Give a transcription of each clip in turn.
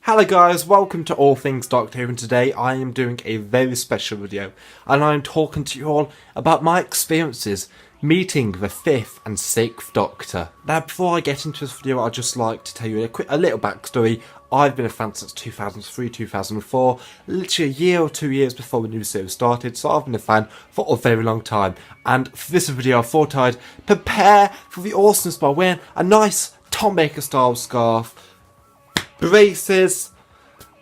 Hello guys, welcome to All Things Doctor Who, and today I am doing a very special video and I am talking to you all about my experiences meeting the 5th and 6th Doctor. Now before I get into this video, I'd just like to tell you a little backstory. I've been a fan since 2003-2004, literally a year or 2 years before the new series started, so I've been a fan for a very long time. And for this video I thought I'd prepare for the awesomeness by wearing a nice Tom Baker style scarf, braces,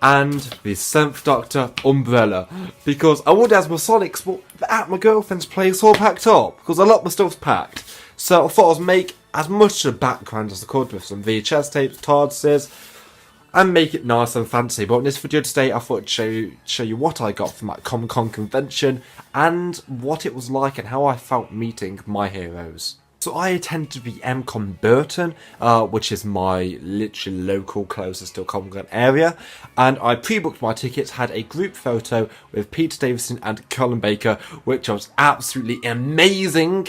and the 7th Doctor umbrella, because I would have my Sonics, but at my girlfriend's place all packed up because a lot of my stuff's packed. So I thought I'd make as much of the background as I could with some VHS tapes, TARDISes, and make it nice and fancy. But in this video today I thought I'd show you what I got from that Comic-Con convention and what it was like and how I felt meeting my heroes. So I attended the MCon Burton, which is my literally local closest to Comic-Con area, and I pre-booked my tickets, had a group photo with Peter Davison and Colin Baker, which was absolutely amazing.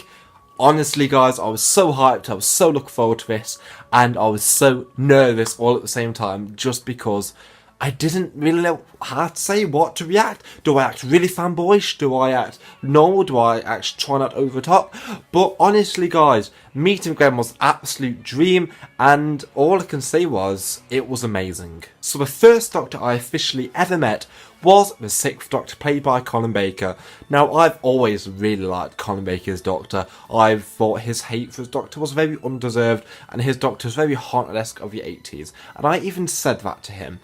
Honestly guys, I was so hyped, I was so looking forward to this, and I was so nervous all at the same time, just because I didn't really know how to say what to react. Do I act really fanboyish? Do I act normal? Do I actually try not over the top? But honestly guys, meeting Glenn was an absolute dream, and all I can say was, it was amazing. So the first Doctor I officially ever met was the 6th Doctor, played by Colin Baker. Now I've always really liked Colin Baker's Doctor. I thought his hate for his Doctor was very undeserved, and his Doctor was very Haunted-esque of the 80s, and I even said that to him.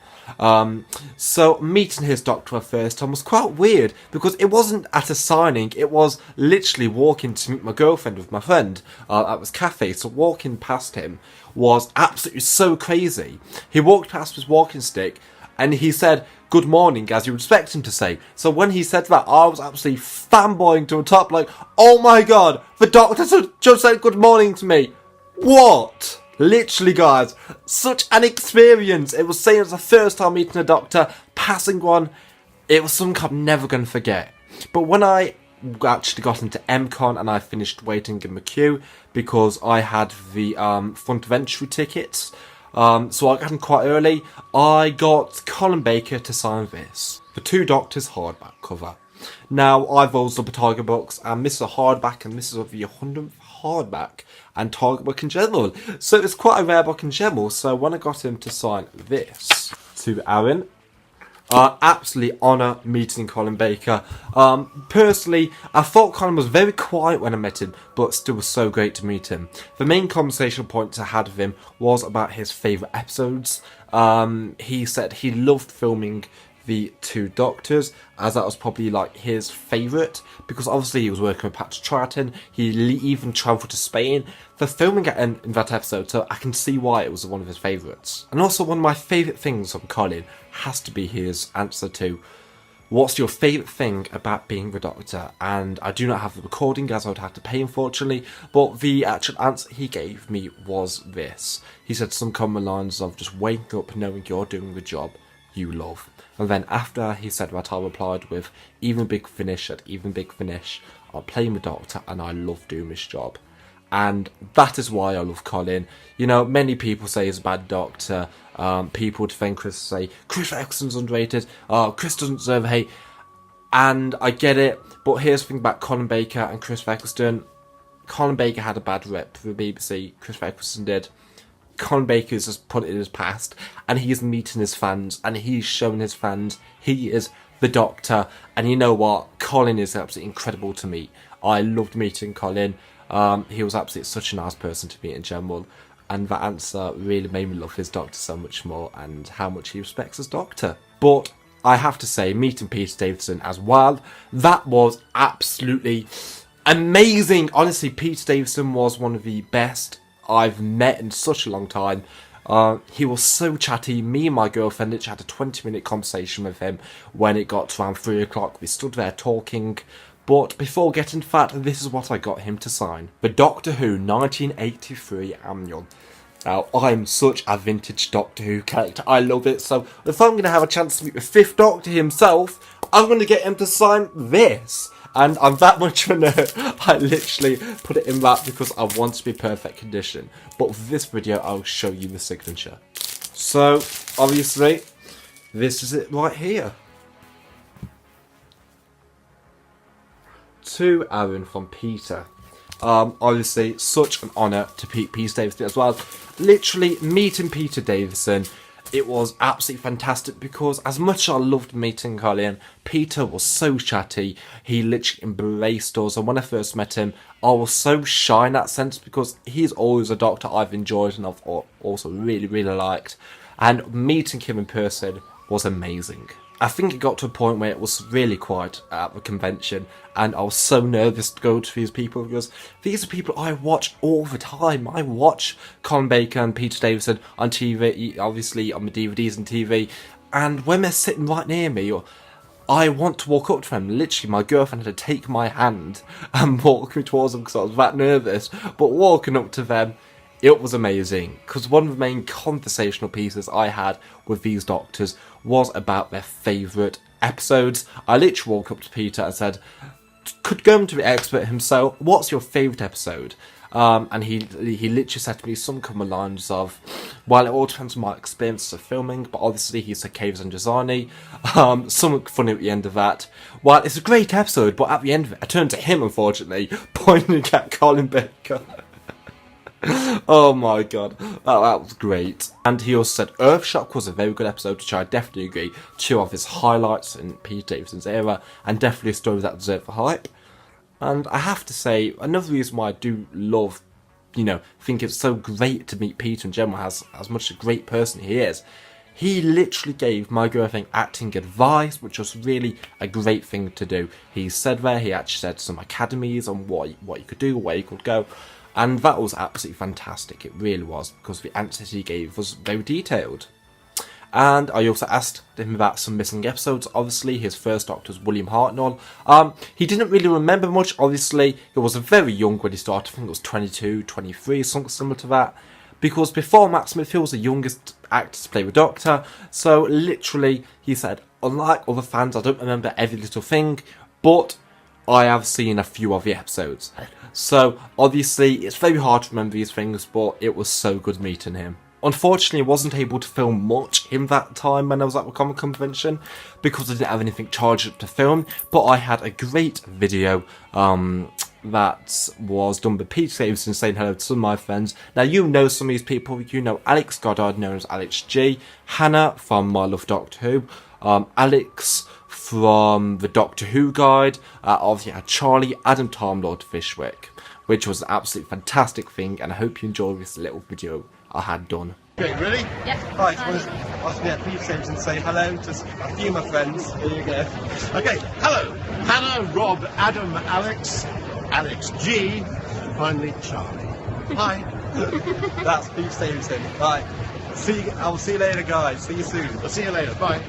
So meeting his Doctor for the first time was quite weird, because it wasn't at a signing, it was literally walking to meet my girlfriend with my friend at this cafe. So walking past him was absolutely so crazy. He walked past with his walking stick and he said good morning, as you would expect him to say. So when he said that, I was absolutely fanboying to the top, like, oh my god, the Doctor just said good morning to me. What? Literally guys, such an experience. It was saying it was the first time meeting a Doctor, passing one. It was something I'm never going to forget. But when I actually got into MCon and I finished waiting in the queue, because I had the front of entry tickets, so I got in quite early, I got Colin Baker to sign this, the 2 Doctors hardback cover. Now, I've always loved the Tiger books, and this is a hardback, and this is the 100th hardback and Tiger book in general. So it's quite a rare book in general. So when I got him to sign this to Aaron, absolutely honour meeting Colin Baker. Personally, I thought Colin was very quiet when I met him, but still was so great to meet him. The main conversational points I had with him was about his favourite episodes. He said he loved filming the 2 Doctors, as that was probably like his favourite, because obviously he was working with Patrick Troughton. He even travelled to Spain for filming it in that episode, so I can see why it was one of his favourites. And also one of my favourite things from Colin has to be his answer to what's your favourite thing about being the Doctor? And I do not have the recording, as I would have to pay, unfortunately, but the actual answer he gave me was this. He said some common lines of just waking up knowing you're doing the job you love. And then after he said that, I replied with, even Big Finish, I'm playing the Doctor and I love doing this job. And that is why I love Colin. You know, many people say he's a bad Doctor. People defend Chris, say Chris Eccleston's underrated. Chris doesn't deserve hate. And I get it, but here's the thing about Colin Baker and Chris Eccleston. Colin Baker had a bad rep for the BBC. Chris Eccleston did. Colin Baker's just put it in his past, and he's meeting his fans, and he's showing his fans he is the Doctor. And you know what? Colin is absolutely incredible to meet. I loved meeting Colin. He was absolutely such a nice person to meet in general, and that answer really made me love his Doctor so much more, and how much he respects his Doctor. But I have to say, meeting Peter Davison as well, that was absolutely amazing. Honestly, Peter Davison was one of the best I've met in such a long time. He was so chatty. Me and my girlfriend literally had a 20-minute conversation with him when it got to around 3 o'clock. We stood there talking. But before getting to that, this is what I got him to sign. The Doctor Who 1983 Annual. Now, I'm such a vintage Doctor Who character. I love it. So if I'm going to have a chance to meet the 5th Doctor himself, I'm going to get him to sign this. And I'm that much of a nerd, I literally put it in that because I want to be perfect condition. But for this video, I'll show you the signature. So, obviously, this is it right here. To Aaron from Peter. Obviously, such an honour to meet Peter Davison as well. Literally, meeting Peter Davison, it was absolutely fantastic because as much as I loved meeting Colin, Peter was so chatty. He literally embraced us, and when I first met him, I was so shy in that sense because he's always a doctor I've enjoyed and I've also really, really liked. And meeting him in person was amazing. I think it got to a point where it was really quiet at the convention, and I was so nervous to go to these people because these are people I watch all the time. I watch Colin Baker and Peter Davison on TV, obviously on the DVDs and TV, and when they're sitting right near me, I want to walk up to them. Literally, my girlfriend had to take my hand and walk me towards them because I was that nervous. But walking up to them, it was amazing because one of the main conversational pieces I had with these doctors was about their favourite episodes. I literally walked up to Peter and said, could go to the expert himself, what's your favourite episode? And he literally said to me some common lines of, well, it all depends on my experience of filming, but obviously he said Caves and Jazani. Something funny at the end of that. Well, it's a great episode, but at the end of it, I turned to him, unfortunately, pointing at Colin Baker. Oh my god, that was great. And he also said Earthshock was a very good episode, which I definitely agree. Two of his highlights in Peter Davison's era, and definitely a story that deserved the hype. And I have to say, another reason why I do love, think it's so great to meet Peter in general, as much a great person he is. He literally gave my girlfriend acting advice, which was really a great thing to do. He said he actually said some academies on what you could do, where you could go. And that was absolutely fantastic, it really was, because the answers he gave was very detailed. And I also asked him about some missing episodes. Obviously, his first Doctor was William Hartnell. He didn't really remember much, obviously. He was very young when he started, I think it was 22, 23, something similar to that. Because before Matt Smithfield was the youngest actor to play the Doctor. So literally, he said, unlike other fans, I don't remember every little thing, but I have seen a few of the episodes. So, obviously, it's very hard to remember these things, but it was so good meeting him. Unfortunately, I wasn't able to film much in that time when I was at the Comic Convention, because I didn't have anything charged up to film, but I had a great video that was done by Peter Davison saying hello to some of my friends. Now, you know some of these people. You know Alex Goddard, known as Alex G, Hannah from My Love Doctor Who, Alex from the Doctor Who Guide, obviously had Charlie, Adam Time Lord Fishwick, which was an absolutely fantastic thing, and I hope you enjoy this little video I had done. Okay, ready? Yeah. Right, I was going to Peter Davison say hello to a few of my friends. Here you go. Okay, hello, Hannah, Rob, Adam, Alex G, and finally Charlie. Hi. That's Peter Davison. Right. I will see you later, guys. See you soon. I'll see you later. Bye.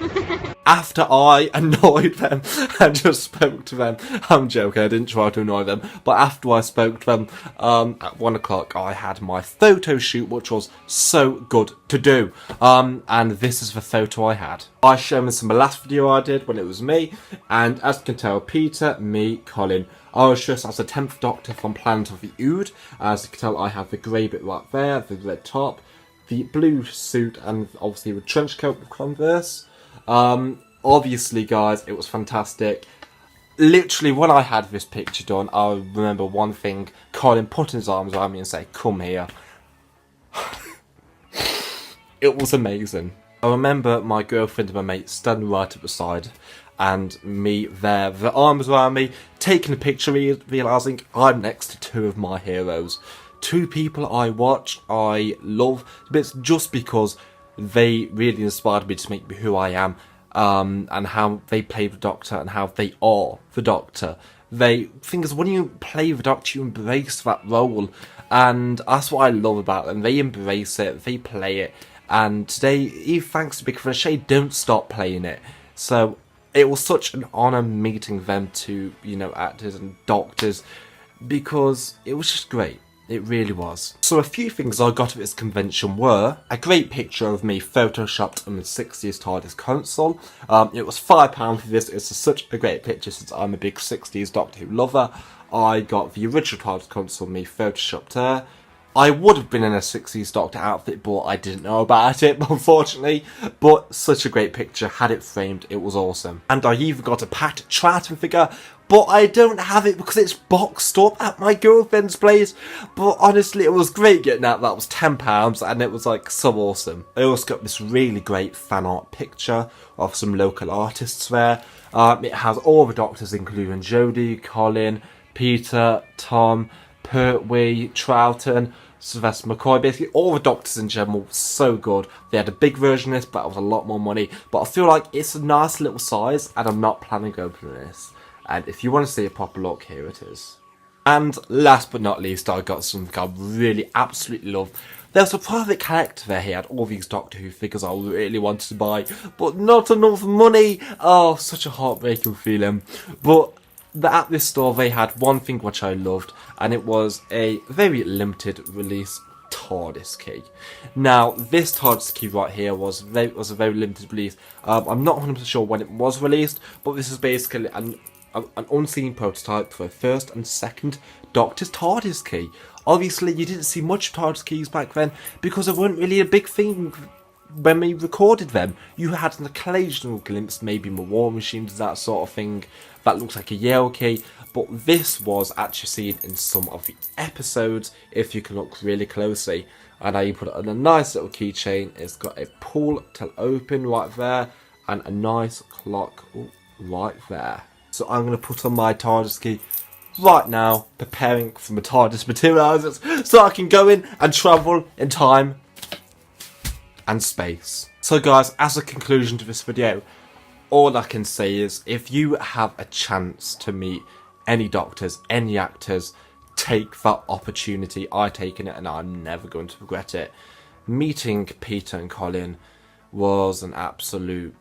After I annoyed them and just spoke to them, I'm joking, I didn't try to annoy them, but after I spoke to them, at 1 o'clock I had my photo shoot, which was so good to do, and this is the photo I had. I showed them some of the last video I did when it was me, and as you can tell, Peter, me, Colin, I was dressed as the 10th Doctor from Planet of the Ood. As you can tell, I have the grey bit right there, the red top, the blue suit, and obviously the trench coat with Converse. Obviously, guys, it was fantastic. Literally, when I had this picture done, I remember one thing: Colin putting his arms around me and saying, "Come here." It was amazing. I remember my girlfriend and my mate standing right at the side, and me there, the arms around me, taking a picture, realising I'm next to two of my heroes. Two people I watch, I love, but it's just because they really inspired me to make me who I am, and how they play the Doctor and how they are the Doctor. Things when you play the Doctor, you embrace that role, and that's what I love about them. They embrace it, they play it, and today, even thanks to Big Finish, they don't stop playing it. So it was such an honour meeting them two, actors and doctors, because it was just great. It really was. So a few things I got at this convention were a great picture of me photoshopped on the 60s TARDIS console. It was £5 for this. It's such a great picture since I'm a big 60s Doctor Who lover. I got the original TARDIS console, me photoshopped there. I would have been in a 60s Doctor outfit, but I didn't know about it, unfortunately. But such a great picture. Had it framed, it was awesome. And I even got a Pat Troughton figure, but I don't have it because it's boxed up at my girlfriend's place. But honestly, it was great getting that. That was £10 and it was like so awesome. I also got this really great fan art picture of some local artists there. It has all the Doctors, including Jodie, Colin, Peter, Tom, Pertwee, Troughton, Sylvester McCoy, basically all the Doctors in general. So good. They had a big version of this, but it was a lot more money. But I feel like it's a nice little size and I'm not planning on opening this. And if you want to see a proper look, here it is. And last but not least, I got something I really absolutely love. There's a private collector there. He had all these Doctor Who figures I really wanted to buy, but not enough money. Oh, such a heartbreaking feeling. But at this store, they had one thing which I loved, and it was a very limited release TARDIS key. Now, this TARDIS key right here was a very limited release. I'm not 100% sure when it was released, but this is basically an unseen prototype for first and second Doctor's TARDIS key. Obviously, you didn't see much TARDIS keys back then because they weren't really a big thing when we recorded them. You had an occasional glimpse, maybe in the War Machines, that sort of thing. That looks like a Yale key, but this was actually seen in some of the episodes if you can look really closely. And now you put it on a nice little keychain. It's got a pull to open right there and a nice clock right there. So I'm going to put on my TARDIS key right now, preparing for my TARDIS materialisers so I can go in and travel in time and space. So guys, as a conclusion to this video, all I can say is if you have a chance to meet any Doctors, any actors, take that opportunity. I've taken it and I'm never going to regret it. Meeting Peter and Colin was an absolute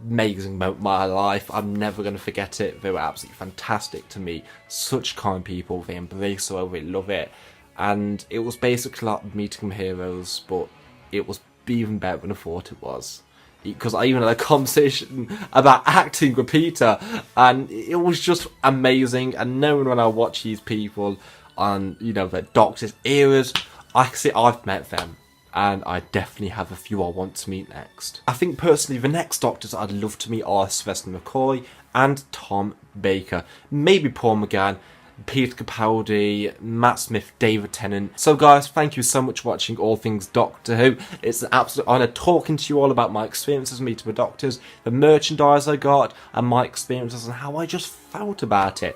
amazing moment of my life. I'm never going to forget it. They were absolutely fantastic to me. Such kind people. They embrace it, they love it. And it was basically like meeting heroes, but it was even better than I thought it was. Because I even had a conversation about acting with Peter, and it was just amazing. And knowing when I watch these people on, you know, the Doctor's eras, I can see I've met them. And I definitely have a few I want to meet next. I think personally the next Doctors I'd love to meet are Sylvester McCoy and Tom Baker. Maybe Paul McGann, Peter Capaldi, Matt Smith, David Tennant. So guys, thank you so much for watching All Things Doctor Who. It's an absolute honour talking to you all about my experiences meeting with Doctors, the merchandise I got, and my experiences and how I just felt about it.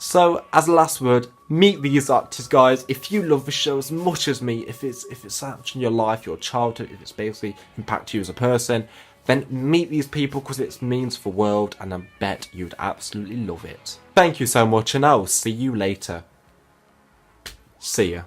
So, as a last word, meet these Doctors, guys. If you love the show as much as me, if it's touching your life, your childhood, if it's basically impacted you as a person, then meet these people because it means the world, and I bet you'd absolutely love it. Thank you so much, and I'll see you later. See ya.